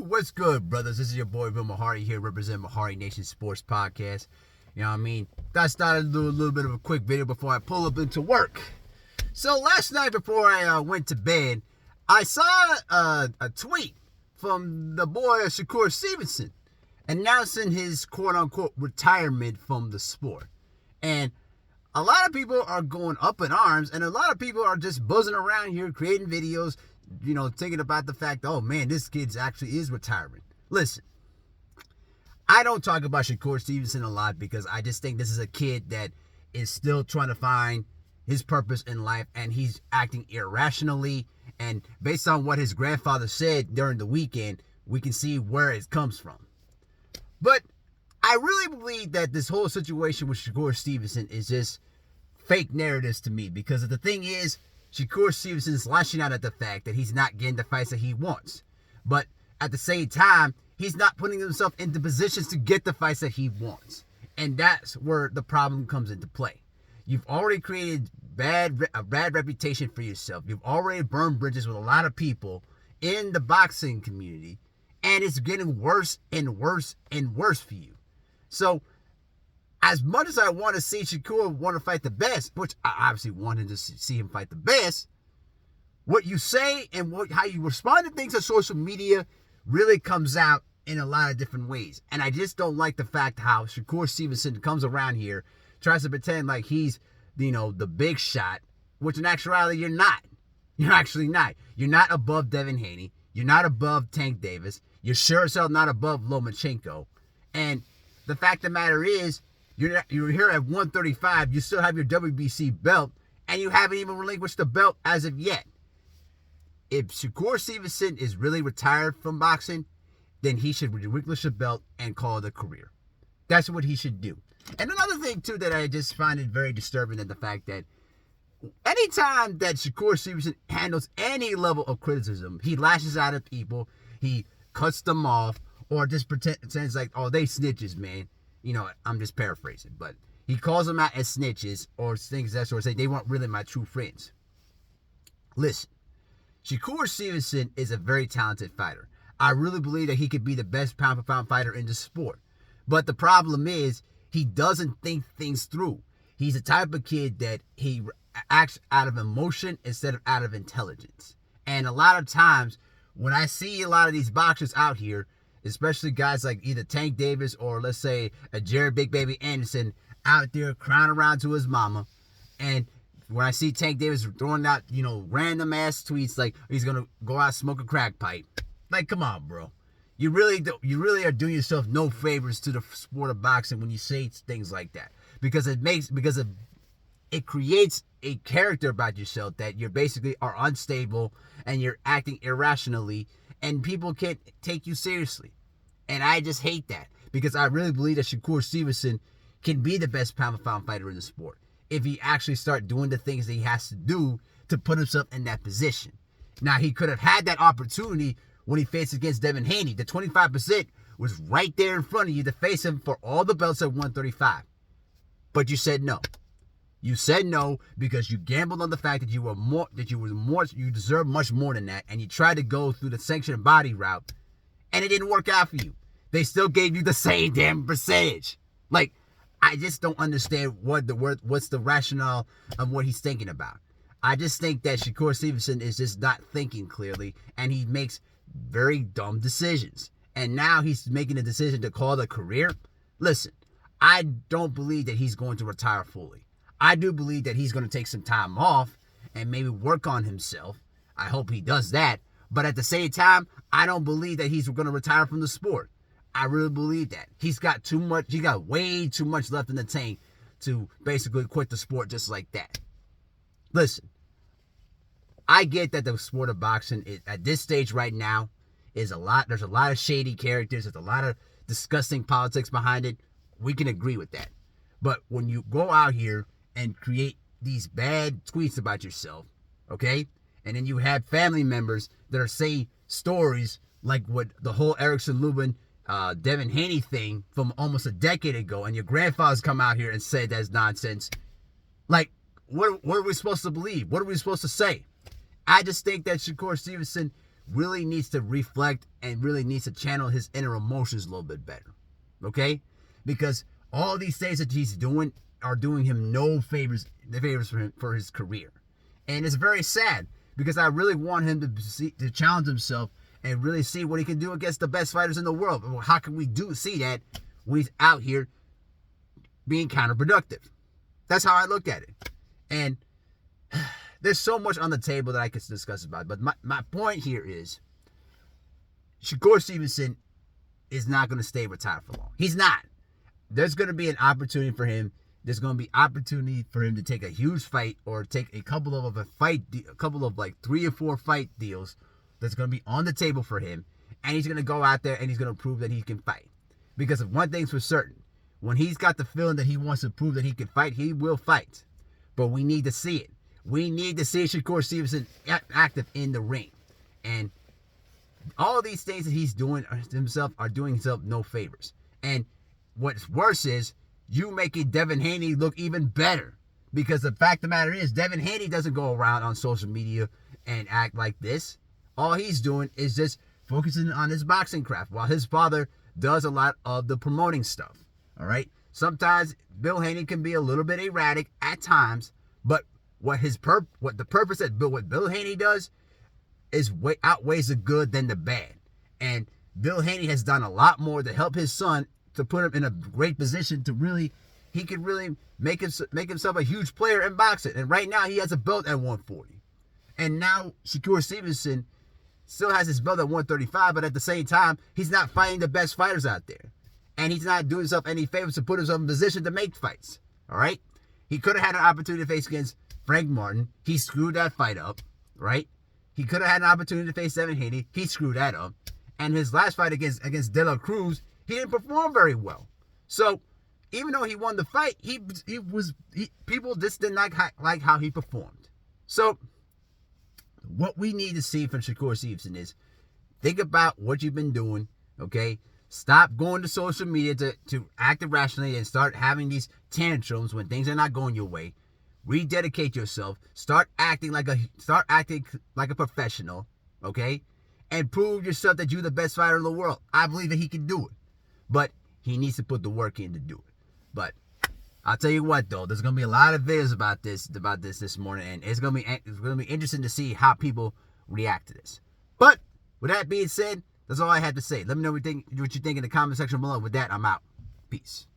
What's good, brothers? This is your boy Bill Mahari here, representing Mahari Nation Sports Podcast. You know what I mean? Got started to do a little bit of a quick video before I pull up into work. So last night before I went to bed, I saw a tweet from the boy Shakur Stevenson announcing his quote-unquote retirement from the sport. And a lot of people are going up in arms, and a lot of people are just buzzing around here creating videos, you know, thinking about the fact, oh man, this kid actually is retiring. Listen, I don't talk about Shakur Stevenson a lot because I just think this is a kid that is still trying to find his purpose in life, and he's acting irrationally. And based on what his grandfather said during the weekend, we can see where it comes from. But I really believe that this whole situation with Shakur Stevenson is just fake narratives to me, because the thing is, Shakur Stevenson is lashing out at the fact that he's not getting the fights that he wants. But at the same time, he's not putting himself into positions to get the fights that he wants. And that's where the problem comes into play. You've already created a bad reputation for yourself. You've already burned bridges with a lot of people in the boxing community. And it's getting worse and worse and worse for you. So, as much as I want to see Shakur want to fight the best, which I obviously wanted to see him fight the best, what you say and how you respond to things on social media really comes out in a lot of different ways. And I just don't like the fact how Shakur Stevenson comes around here, tries to pretend like he's, you know, the big shot, which in actuality you're not. You're actually not. You're not above Devon Haney. You're not above Tank Davis. You're sure as hell not above Lomachenko. And the fact of the matter is, you're here at 135, you still have your WBC belt, and you haven't even relinquished the belt as of yet. If Shakur Stevenson is really retired from boxing, then he should relinquish the belt and call it a career. That's what he should do. And another thing, too, that I just find it very disturbing is the fact that anytime that Shakur Stevenson handles any level of criticism, he lashes out at people, he cuts them off, or just pretends like, oh, they snitches, man. You know, I'm just paraphrasing, but he calls them out as snitches or things of that sort, say they weren't really my true friends. Listen, Shakur Stevenson is a very talented fighter. I really believe that he could be the best pound-for-pound fighter in the sport. But the problem is, he doesn't think things through. He's the type of kid that he acts out of emotion instead of out of intelligence. And a lot of times, when I see a lot of these boxers out here, especially guys like either Tank Davis or let's say a Jared Big Baby Anderson out there crying around to his mama. And when I see Tank Davis throwing out, you know, random ass tweets like he's going to go out and smoke a crack pipe. Like, come on, bro. You really are doing yourself no favors to the sport of boxing when you say things like that. Because it creates a character about yourself that you basically are unstable and you're acting irrationally, and people can't take you seriously. And I just hate that, because I really believe that Shakur Stevenson can be the best pound-for-pound fighter in the sport if he actually start doing the things that he has to do to put himself in that position. Now, he could have had that opportunity when he faced against Devon Haney. The 25% was right there in front of you to face him for all the belts at 135. But you said no. You said no because you gambled on the fact that you deserve much more than that, and you tried to go through the sanctioned body route, and it didn't work out for you. They still gave you the same damn percentage. Like, I just don't understand what's the rationale of what he's thinking about. I just think that Shakur Stevenson is just not thinking clearly, and he makes very dumb decisions. And now he's making a decision to call it a career. Listen, I don't believe that he's going to retire fully. I do believe that he's going to take some time off and maybe work on himself. I hope he does that. But at the same time, I don't believe that he's going to retire from the sport. I really believe that. He's got way too much left in the tank to basically quit the sport just like that. Listen, I get that the sport of boxing at this stage right now there's a lot of shady characters, there's a lot of disgusting politics behind it. We can agree with that. But when you go out here and create these bad tweets about yourself, okay? And then you have family members that are saying stories like what the whole Erickson Lubin, Devon Haney thing from almost a decade ago, and your grandfather's come out here and said that's nonsense. Like, what are we supposed to believe? What are we supposed to say? I just think that Shakur Stevenson really needs to reflect and really needs to channel his inner emotions a little bit better. Okay? Because all these things that he's doing are doing him no favors for his career. And it's very sad because I really want him to challenge himself and really see what he can do against the best fighters in the world. How can we see that when he's out here being counterproductive? That's how I look at it. And there's so much on the table that I could discuss about. But my point here is Shakur Stevenson is not going to stay retired for long. He's not. There's going to be an opportunity for him. There's going to be opportunity for him to take a huge fight or take a couple of like 3 or 4 fight deals that's going to be on the table for him. And he's going to go out there and he's going to prove that he can fight. Because if one thing's for certain, when he's got the feeling that he wants to prove that he can fight, he will fight. But we need to see it. We need to see Shakur Stevenson active in the ring. And all of these things that he's doing himself are doing himself no favors. And what's worse is you making Devon Haney look even better. Because the fact of the matter is, Devon Haney doesn't go around on social media and act like this. All he's doing is just focusing on his boxing craft, while his father does a lot of the promoting stuff. All right? Sometimes Bill Haney can be a little bit erratic at times, but what Bill Haney does is outweighs the good than the bad. And Bill Haney has done a lot more to help his son, to put him in a great position to he could really make himself a huge player in boxing. And right now he has a belt at 140. And now Shakur Stevenson still has his belt at 135, but at the same time, he's not fighting the best fighters out there. And he's not doing himself any favors to put himself in position to make fights. All right? He could have had an opportunity to face against Frank Martin. He screwed that fight up. Right? He could have had an opportunity to face Devon Haney. He screwed that up. And his last fight against De La Cruz, he didn't perform very well. So, even though he won the fight, people just did not like how he performed. So, what we need to see from Shakur Stevenson is think about what you've been doing, okay? Stop going to social media to act irrationally and start having these tantrums when things are not going your way. Rededicate yourself. Start acting like a professional, okay? And prove yourself that you're the best fighter in the world. I believe that he can do it. But he needs to put the work in to do it. But I'll tell you what, though, there's gonna be a lot of videos about this morning, and it's gonna be interesting to see how people react to this. But with that being said, that's all I had to say. Let me know what you think in the comment section below. With that, I'm out. Peace.